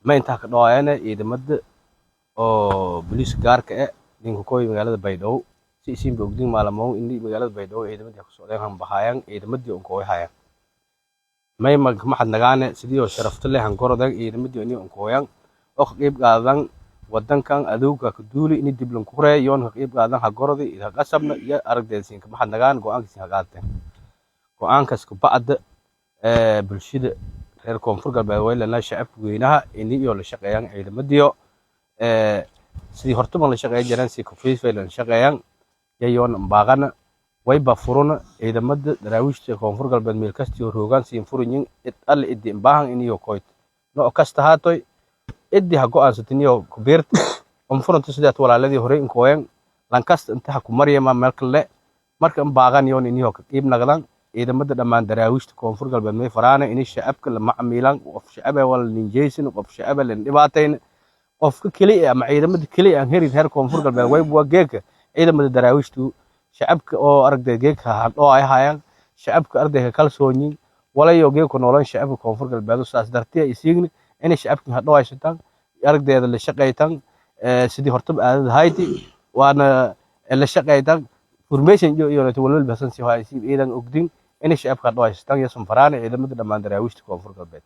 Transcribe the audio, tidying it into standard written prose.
ma intaa ka dhawaayana ciidamada oo booliis gaarka ah ninka kooy magaalada Baydhabo si isin boogdin maalmo in magaalada Baydhabo ciidamada ku soo dheehan bahayaan ciidamadii oo kooy hayaan may maxad nagaane sidii oo sharafta leh han gorodag ciidamadii inay oo kooyaan oo qayb qaadan wadankan adowga ka duuli in dib lan ku reeyo yoon qayb qaadan ha gorodi ila qasabna iyo aragdeedsiin ka maxad nagaan go'aankiisa ha qaateen go'aankaas ku bacda bulshada reer koonfur galbeed way la shacabka weynaha inay iyo la shaqeeyaan ciidamadiyo sidii horta ma la shaqeeyay jiraan si ku fiifilan shaqeeyaan yayoon baaqana way ba furuna ciidamada daraawiishta koonfur galbeed meel kasta oo roogan siin furunin al idin baahan inay koyt no kasta haatoy iddi ha go'aansatiniyo ku beert furunta sidaat walaaladii hore in kooyan lan kasta inta ha ku mariyama meel kale marka baaqan yoon inay ka qiib naqdan ciidamada dhamaan daraawiishta koonfur galbeed may faraana inay shacabka la macmiilan qof shacab wal ninjeysin qof shacab la dhibaateyn qofka kaliya ama ciidamada kaliya aan herin heer koonfur galbeed way buu geeka ciidamada daraawiishtu shacabka oo aragday geeka oo ay hayaan shacabka ardayga kalsoonyin walayo geeka noolan shacabka koonfur galbeed saas dartiya isiigni inay shacabka hadoo haysataan aragdeeda la shaqeeytan sidii horta aadad hayti waana la shaqeeytan formation iyo walwal basan si haysi ciidan ogdin inay shacabka hadoo haystaan yasan faraana ciidamada dhamaan daraawiishta koonfur galbeed